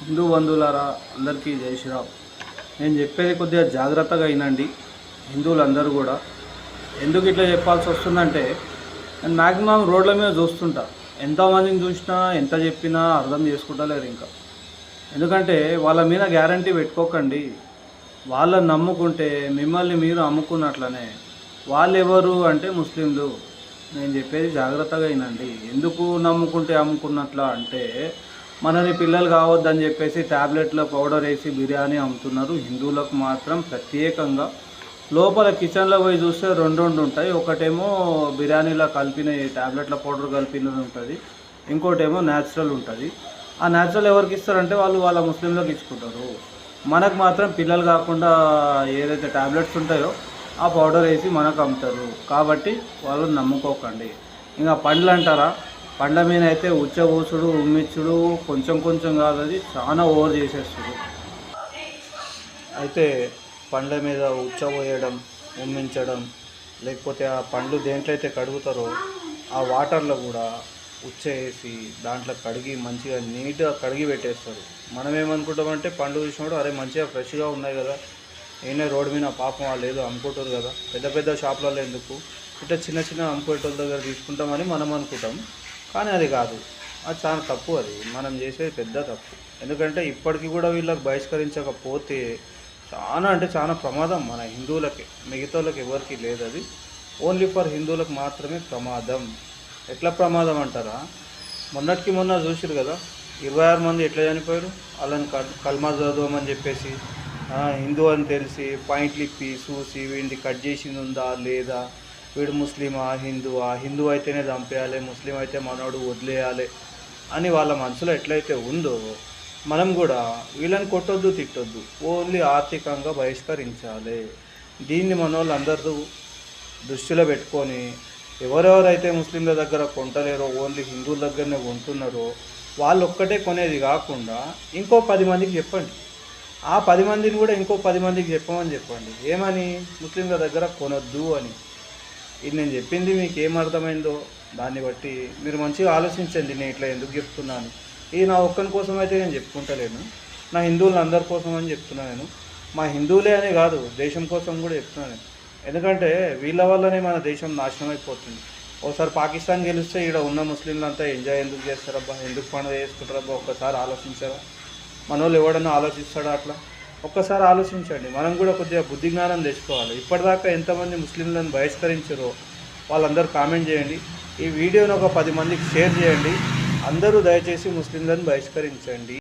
హిందూ బంధువులారా అందరికీ జై శ్రీరామ్. నేను చెప్పేది కొద్దిగా జాగ్రత్తగా వినండి. హిందువులందరూ కూడా ఎందుకు ఇట్లా చెప్పాల్సి వస్తుందంటే, నేను మ్యాక్సిమం రోడ్ల మీద చూస్తుంటా. ఎంతమందిని చూసినా ఎంత చెప్పినా అర్థం చేసుకుంటలేరు ఇంకా. ఎందుకంటే వాళ్ళ మీద గ్యారంటీ పెట్టుకోకండి. వాళ్ళని నమ్ముకుంటే మిమ్మల్ని మీరు అమ్ముకున్నట్లనే. వాళ్ళు ఎవరు అంటే ముస్లింలు. నేను చెప్పేది జాగ్రత్తగా వినండి. ఎందుకు నమ్ముకుంటే అమ్ముకున్నట్లా అంటే, మనని పిల్లలు కావద్దని చెప్పేసి ట్యాబ్లెట్లో పౌడర్ వేసి బిర్యానీ అమ్ముతున్నారు. హిందువులకు మాత్రం ప్రత్యేకంగా లోపల కిచెన్లో పోయి చూస్తే రెండు ఉంటాయి. ఒకటేమో బిర్యానీలో కలిపిన ట్యాబ్లెట్ల పౌడర్ కలిపినది ఉంటుంది, ఇంకోటేమో న్యాచురల్ ఉంటుంది. ఆ న్యాచురల్ ఎవరికి ఇస్తారంటే వాళ్ళు వాళ్ళ ముస్లింలకు ఇచ్చుకుంటారు. మనకు మాత్రం పిల్లలు కాకుండా ఏదైతే ట్యాబ్లెట్స్ ఉంటాయో ఆ పౌడర్ వేసి మనకు అమ్ముతారు. కాబట్టి వాళ్ళని నమ్ముకోకండి. ఇంకా పండ్లు అంటారా, పండ్ల మీద అయితే ఉచ్చబూసుడు ఉమ్మిచ్చుడు కొంచెం కొంచెం కాదు, అది చాలా ఓవర్ చేసేస్తుంది. అయితే పండ్ల మీద ఉచ్చబోయడం, ఉమ్మించడం, లేకపోతే ఆ పండ్లు దేంట్లో అయితే కడుగుతారో ఆ వాటర్లో కూడా ఉచ్చ వేసి దాంట్లో కడిగి మంచిగా నీట్గా కడిగి పెట్టేస్తారు. మనం ఏమనుకుంటామంటే పండ్లు చూసినప్పుడు అరే మంచిగా ఫ్రెష్గా ఉన్నాయి కదా, నేనే రోడ్డు మీద పాపం వాళ్ళు ఏదో అమ్ముకుంటారు కదా, పెద్ద పెద్ద షాపులలో ఎందుకు ఇట్లా చిన్న చిన్న అమ్ముకోటోళ్ళ దగ్గర తీసుకుంటామని మనం అనుకుంటాం. కానీ అది కాదు, అది చాలా తప్పు. అది మనం చేసేది పెద్ద తప్పు. ఎందుకంటే ఇప్పటికీ కూడా వీళ్ళకి బహిష్కరించకపోతే చాలా అంటే చాలా ప్రమాదం మన హిందువులకి. మిగతా వాళ్ళకి ఎవరికి లేదు, అది ఓన్లీ ఫర్ హిందువులకు మాత్రమే ప్రమాదం. ఎట్లా ప్రమాదం అంటారా, మొన్నటికి మొన్న చూసిరు కదా 26 మంది ఎట్లా చనిపోయారు. వాళ్ళని కల్మా చదవమని చెప్పేసి హిందూ అని తెలిసి పాయింట్లు ఇప్పి చూసి వీడిని కట్ చేసింది ఉందా లేదా, వీడు ముస్లిమా హిందువా, హిందూ అయితేనే చంపేయాలి, ముస్లిం అయితే మనోడు వదిలేయాలి అని వాళ్ళ మనసులో ఎట్లయితే ఉందో, మనం కూడా వీళ్ళని కొట్టొద్దు తిట్టొద్దు, ఓన్లీ ఆర్థికంగా బహిష్కరించాలి. దీన్ని మన వాళ్ళు అందరూ దృష్టిలో పెట్టుకొని ఎవరెవరైతే ముస్లింల దగ్గర కొంటలేరో, ఓన్లీ హిందువుల దగ్గరనే కొంటున్నారో వాళ్ళు ఒక్కటే కొనేది కాకుండా ఇంకో 10 మందికి చెప్పండి. ఆ 10 మందిని కూడా ఇంకో 10 మందికి చెప్పమని చెప్పండి. ఏమని, ముస్లింల దగ్గర కొనొద్దు అని. ఇది నేను చెప్పింది మీకు ఏం అర్థమైందో దాన్ని బట్టి మీరు మంచిగా ఆలోచించండి. నేను ఇట్లా ఎందుకు చెప్తున్నాను, ఇది నా ఒక్కని కోసం అయితే నేను చెప్పుకుంటలేను, నా హిందువులు అందరి కోసం అని చెప్తున్నాను. నేను మా హిందువులే అనే కాదు, దేశం కోసం కూడా చెప్తున్నాను. ఎందుకంటే వీళ్ళ వల్లనే మన దేశం నాశనం అయిపోతుంది. ఒకసారి పాకిస్తాన్ గెలిస్తే ఇక్కడ ఉన్న ముస్లింలంతా ఎంజాయ్ ఎందుకు చేస్తారబ్బా, ఎందుకు పండుగ చేసుకుంటారబ్బా, ఒక్కసారి ఆలోచించారా? మన వాళ్ళు ఎవడన్నా ఆలోచిస్తాడా అట్లా? ఒక్కసారి ఆలోచించండి. మనం కూడా కొద్దిగా బుద్ధి జ్ఞానం తెచ్చుకోవాలి. ఇప్పటిదాకా ఎంతమంది ముస్లింలను బహిష్కరించారో వాళ్ళందరూ కామెంట్ చేయండి. ఈ వీడియోని ఒక 10 మందికి షేర్ చేయండి. అందరూ దయచేసి ముస్లింలను బహిష్కరించండి.